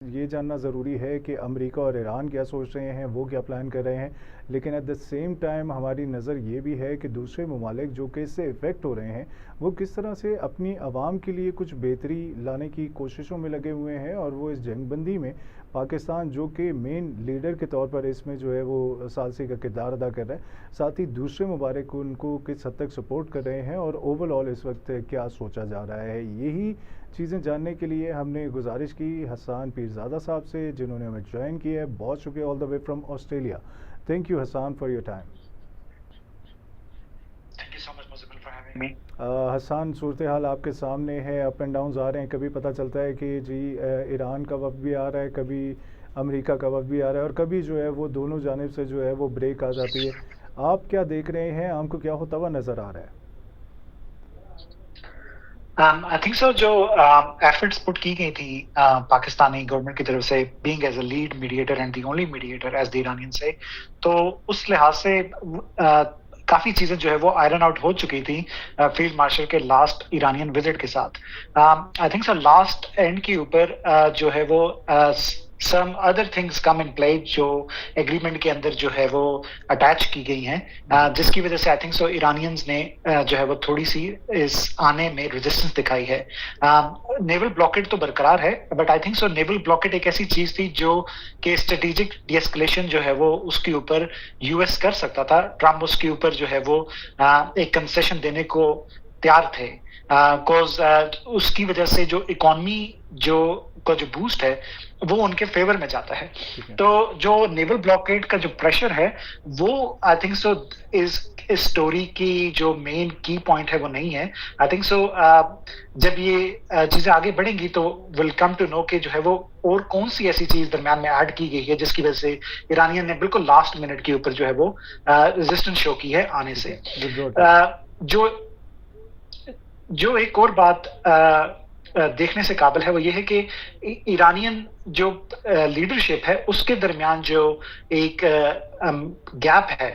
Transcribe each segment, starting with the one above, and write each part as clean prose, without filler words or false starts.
یہ جاننا ضروری ہے کہ امریکہ اور ایران کیا سوچ رہے ہیں، وہ کیا پلان کر رہے ہیں، لیکن ایٹ دا سیم ٹائم ہماری نظر یہ بھی ہے کہ دوسرے ممالک جو کہ اس سے افیکٹ ہو رہے ہیں وہ کس طرح سے اپنی عوام کے لیے کچھ بہتری لانے کی کوششوں میں لگے ہوئے ہیں، اور وہ اس جنگ بندی میں پاکستان جو کہ مین لیڈر کے طور پر اس میں جو ہے وہ ثالثی کا کردار ادا کر رہا ہے، ساتھ ہی دوسرے ممالک ان کو کس حد تک سپورٹ کر رہے ہیں اور اوور آل اس وقت کیا سوچا جا رہا ہے، یہی چیزیں جاننے کے لیے ہم نے گزارش کی حسان پیرزادہ صاحب سے، جنہوں نے ہمیں جوائن کیا ہے. بہت شکریہ، all the way from Australia. Thank you Hassan for your time. Thank you so much, Muzamil, for having me. Hassan, صورتحال آپ کے سامنے ہے، اپ اینڈ ڈاؤنز آ رہے ہیں، کبھی پتہ چلتا ہے کہ جی ایران کا وفد بھی آ رہا ہے، کبھی امریکہ کا وفد بھی آ رہا ہے، اور کبھی جو ہے وہ دونوں جانب سے جو ہے وہ بریک آ جاتی ہے. آپ کیا دیکھ رہے ہیں؟ آپ کو کیا ہوتا ہوا نظر آ رہا ہے؟ I think so جو efforts put کی گئی تھی پاکستانی گورنمنٹ کی طرف سے being as a lead mediator and the only mediator as the Iranians say، تو اس لحاظ سے کافی چیزیں جو ہے وہ آئرن آؤٹ ہو چکی تھی field marshal K last Iranian visit کے ساتھ. آئی تھنک سو لاسٹ اینڈ کے اوپر جو ہے وہ سم ادر تھنگس کم ان پلے جو ایگریمنٹ کے اندر جو ہے وہ اٹیچ کی گئی ہیں، جس کی وجہ سے آئی تھنک سو ایرانینز نے جو ہے وہ تھوڑی سی اس آنے میں ریزسٹنس دکھائی ہے. نیول بلاکیڈ تو برقرار ہے، but I think so naval blockade ایک ایسی چیز تھی جو کہ اسٹریٹجک ڈی اسکلیشن جو ہے وہ اس کے اوپر یو ایس کر سکتا تھا. ٹرمپ اس کے اوپر جو ہے وہ ایک کنسیشن دینے کو تیار تھے، کوز اس کی وجہ سے جو اکانومی جو بوسٹ ہے وہ ان کے فیور میں جاتا ہے. تو جو نیول بلاکیڈ کا جو پریشر ہے وہ آئی تھنک سو اس اسٹوری کی جو مین کی پوائنٹ ہے وہ نہیں ہے. آئی تھنک سو جب یہ چیزیں آگے بڑھیں گی تو ول کم ٹو نو کہ جو ہے وہ اور کون سی ایسی چیز درمیان میں ایڈ کی گئی ہے جس کی وجہ سے ایرانین نے بالکل لاسٹ منٹ کے اوپر جو ہے وہ ریزسٹنس شو کی ہے آنے سے. جو ایک اور بات دیکھنے سے قابل ہے وہ یہ ہے کہ ایرانین جو لیڈرشپ ہے اس کے درمیان جو ایک گیپ ہے،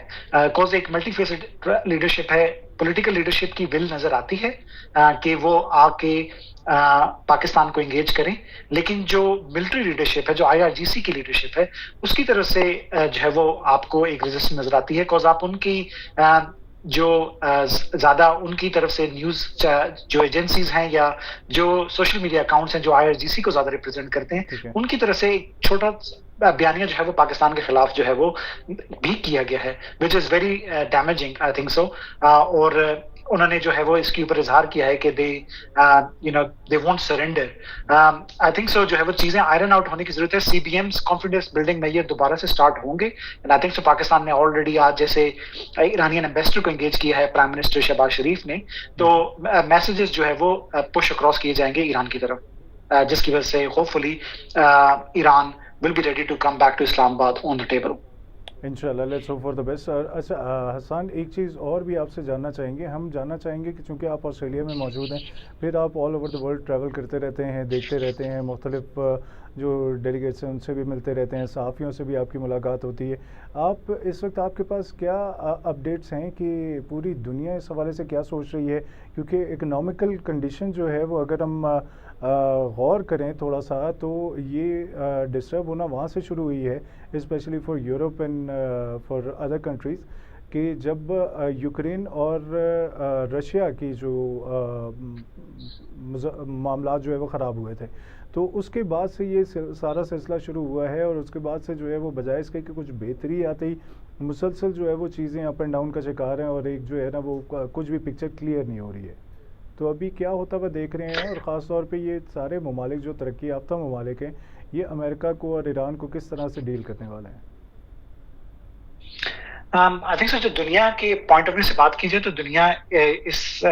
کوز ایک ملٹی فیسڈ لیڈرشپ ہے، پولیٹیکل لیڈرشپ کی ول نظر آتی ہے کہ وہ آ کے پاکستان کو انگیج کریں، لیکن جو ملٹری لیڈرشپ ہے، جو آئی آر جی سی کی لیڈرشپ ہے، اس کی طرف سے جو ہے وہ آپ کو ایک ریزسٹنس نظر آتی ہے، کوز آپ ان کی جو زیادہ ان کی طرف سے نیوز جو ایجنسیز ہیں یا جو سوشل میڈیا اکاؤنٹس ہیں جو آئی آر جی سی کو زیادہ ریپرزینٹ کرتے ہیں، ان کی طرف سے ایک چھوٹا بیانیہ جو ہے وہ پاکستان کے خلاف جو ہے وہ بھی کیا گیا ہے، which is very damaging I think so. اور انہوں نے جو ہے وہ اس کے اوپر اظہار کیا ہے کہ they won't surrender. I think so جو ہے وہ چیزیں آئرن آؤٹ ہونے کی ضرورت ہے. C B Ms confidence building میں یہ دوبارہ سے سٹارٹ ہوں گے. And I think so Pakistan نے آلریڈی آج جیسے ایرانین ایمبیسڈر کو انگیج کیا ہے پرائم منسٹر شہباز شریف نے، تو میسیجز جو ہے وہ پش اکراس کیے جائیں گے ایران کی طرف، جس کی وجہ سے hopefully Iran will be ready to come back to Islamabad on the table. انشاءاللہ let's hope for the best. اچھا حسان، ایک چیز اور بھی آپ سے جاننا چاہیں گے. ہم جاننا چاہیں گے کہ چونکہ آپ آسٹریلیا میں موجود ہیں، پھر آپ all over the world travel کرتے رہتے ہیں، دیکھتے رہتے ہیں، مختلف جو ڈیلیگیٹس ہیں ان سے بھی ملتے رہتے ہیں، صحافیوں سے بھی آپ کی ملاقات ہوتی ہے. آپ اس وقت آپ کے پاس کیا اپڈیٹس ہیں کہ پوری دنیا اس حوالے سے کیا سوچ رہی ہے؟ کیونکہ اکنامیکل کنڈیشن جو ہے وہ اگر ہم غور کریں تھوڑا سا تو یہ ڈسٹرب ہونا وہاں سے شروع ہوئی ہے، specially for Europe and for other countries, کہ جب یوکرین اور رشیا کی جو معاملات جو ہے وہ خراب ہوئے تھے، تو اس کے بعد سے یہ سارا سلسلہ شروع ہوا ہے، اور اس کے بعد سے جو ہے وہ بجائے اس کے کہ کچھ بہتری آتی، مسلسل جو ہے وہ چیزیں اپ اینڈ ڈاؤن کا شکار ہیں، اور ایک جو ہے نا وہ کچھ بھی پکچر کلیئر نہیں ہو رہی ہے. تو ابھی کیا ہوتا ہوا دیکھ رہے ہیں، اور خاص طور پہ یہ سارے ممالک جو ترقی یافتہ ممالک ہیں، یہ امریکہ کو اور ایران کو کس طرح سے ڈیل کرنے والے ہیں؟ آئی تھنک سو جو دنیا کے پوائنٹ آف ویو سے بات کی جائے تو دنیا اس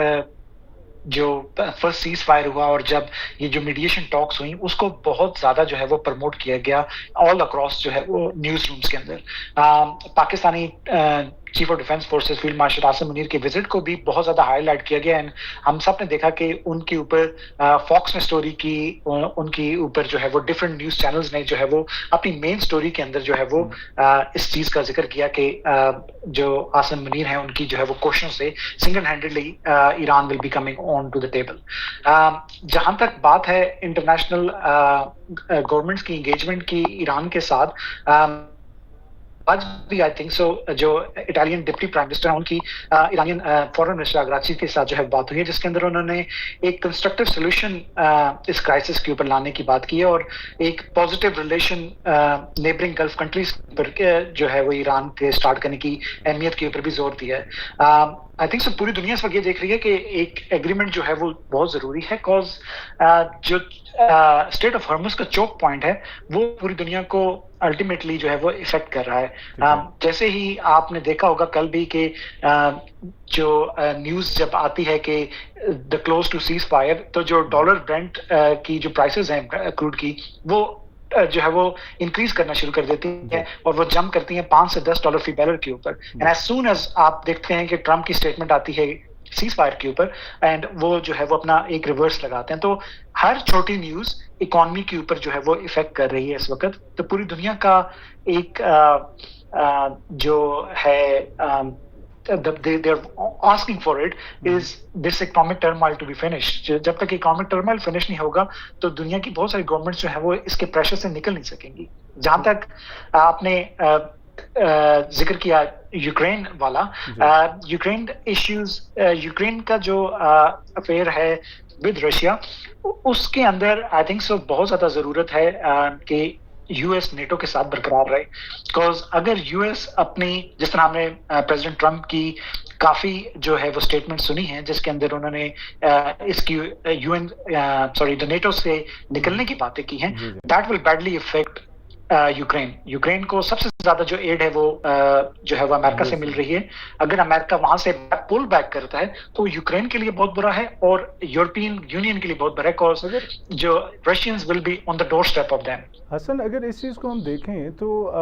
جو فرسٹ سیز فائر ہوا اور جب یہ جو میڈیشن ٹاکس ہوئیں اس کو بہت زیادہ جو ہے وہ پروموٹ کیا گیا آل اکراس جو ہے وہ نیوز رومز کے اندر. Pakistani chief of defence forces field marshal Asim Munir کے وزٹ کو بھی بہت زیادہ ہائی لائٹ کیا گیا. اینڈ ہم سب نے دیکھا کہ ان کے اوپر فاکس نے اسٹوری کی, ان کے اوپر جو ہے وہ ڈفرنٹ نیوز چینلز نے جو ہے وہ اپنی مین اسٹوری کے اندر جو ہے وہ اس چیز کا ذکر کیا کہ جو عاصم منیر ہیں ان کی جو ہے وہ کوششوں سے single handedly Iran will be coming on to the table. جہاں تک بات ہے انٹرنیشنل گورنمنٹس کی انگیجمنٹ کی ایران کے ساتھ, آج بھی آئی تھنک سو جو اٹالین ڈپٹی پرائم منسٹر ہیں ان کی ایرانین فورن منسٹر اگراچی کے ساتھ جو ہے بات ہوئی ہے, جس کے اندر انہوں نے ایک کنسٹرکٹیو سولوشن اس کرائسس کے اوپر لانے کی بات کی ہے, اور ایک positive relation neighbouring Gulf countries پر جو ہے وہ ایران کے اسٹارٹ کرنے کی اہمیت کے اوپر بھی زور دیا ہے. آئی تھنک سو پوری دنیا اس وقت یہ دیکھ رہی ہے کہ ایک ایگریمنٹ جو ہے وہ بہت ضروری ہے, کاز جو اسٹریٹ آف ہارمز کا چوک پوائنٹ ہے وہ پوری دنیا کو الٹیمیٹلی جو ہے وہ افیکٹ کر رہا ہے. جیسے ہی آپ نے دیکھا ہوگا کل بھی کہ جو نیوز جب آتی ہے کہ دا کلوز ٹو سیز فائر, تو جو ڈالر برنٹ کی جو پرائسز ہیں کروڈ کی وہ جو ہے وہ انکریز کرنا شروع کر دیتی ہیں, اور وہ جمپ کرتی ہیں $5 سے $10 فی بیرل کے اوپر. اینڈ ایز سون ایز آپ دیکھتے ہیں کہ ٹرمپ کی اسٹیٹمنٹ آتی ہے سیز فائر کے اوپر, اینڈ وہ جو ہے وہ اپنا ایک ریورس لگاتے ہیں, تو ہر چھوٹی نیوز اکانومی کے اوپر جو ہے وہ افیکٹ کر رہی ہے اس وقت. تو پوری دنیا کا ایک جو ہے they are asking for it is this economic turmoil to be finished. جب تک economic turmoil finish نہیں ہوگا تو دنیا کی بہت ساری گورنمنٹس جو ہے وہ اس کے پریشر سے نکل نہیں سکیں گی. جہاں تک آپ نے ذکر کیا یوکرین والا, یوکرین ایشوز, یوکرین کا جو افیئر ہے ود رشیا, اس کے اندر آئی تھنک سو بہت زیادہ ضرورت ہے کہ یو ایس نیٹو کے ساتھ برقرار رہے. بیکاز اگر یو ایس اپنی, جس طرح ہم نے پریزیڈنٹ ٹرمپ کی کافی جو ہے وہ اسٹیٹمنٹ سنی ہیں جس کے اندر انہوں نے اس کی نیٹو سے نکلنے کی باتیں کی ہیں, that will badly affect Ukraine کو. سب سے زیادہ جو ایڈ ہے وہ جو ہے وہ امریکہ سے مل رہی ہے. اگر امریکہ وہاں سے پول بیک کرتا ہے تو یوکرین کے لیے بہت برا ہے, اور یورپین یونین کے لیے بہت برا ہے, کاز جو Russians will be on the doorstep of them. Hassan, اگر اس چیز کو ہم دیکھیں تو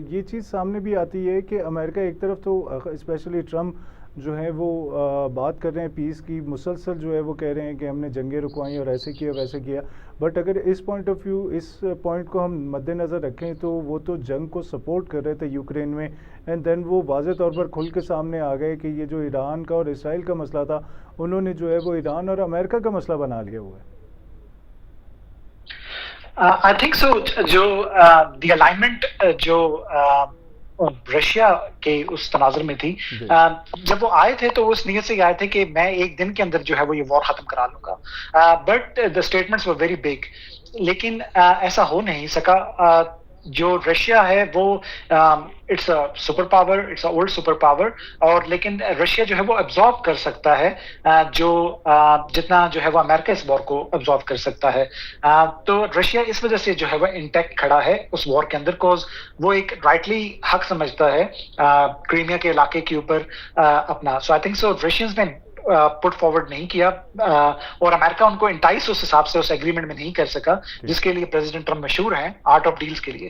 یہ چیز سامنے بھی آتی ہے کہ امریکہ ایک طرف تو اسپیشلی ٹرمپ جو ہے وہ بات کر رہے ہیں پیس کی, مسلسل جو ہے وہ کہہ رہے ہیں کہ ہم نے جنگیں رکوائیں اور ایسے کیا ویسے کیا, بٹ اگر اس پوائنٹ آف ویو, اس پوائنٹ کو ہم مد نظر رکھیں تو وہ تو جنگ کو سپورٹ کر رہے تھے یوکرین میں, اینڈ دین وہ واضح طور پر کھل کے سامنے آ گئے کہ یہ جو ایران کا اور اسرائیل کا مسئلہ تھا انہوں نے جو ہے وہ ایران اور امریکہ کا مسئلہ بنا لیا ہوا ہے. I think so جو دی الائنمنٹ جو رشیا کے اس تناظر میں تھی, جب وہ آئے تھے تو اس نیت سے آئے تھے کہ میں ایک دن کے اندر جو ہے وہ یہ وار ختم کرا لوں گا, but the statements were very big. لیکن ایسا ہو نہیں سکا. جو رشیا ہے وہ it's a superpower, it's a old superpower, اور لیکن رشیا جو ہے وہ ابزارب کر سکتا ہے جو جتنا جو ہے وہ امریکہ اس وار کو ابزارب کر سکتا ہے. تو رشیا اس وجہ سے جو ہے وہ انٹیکٹ کھڑا ہے اس وار کے اندر, کوز وہ ایک رائٹلی حق سمجھتا ہے کریمیا کے علاقے کے اوپر اپنا. سو آئی تھنک سو رشینز نے پٹ فارورڈ نہیں کیا, اور امریکہ ان کو انٹائس اس حساب سے اس ایگریمنٹ میں نہیں کر سکا جس کے لیے پریزیڈنٹ ٹرمپ مشہور ہیں, آرٹ آف ڈیلز کے لیے.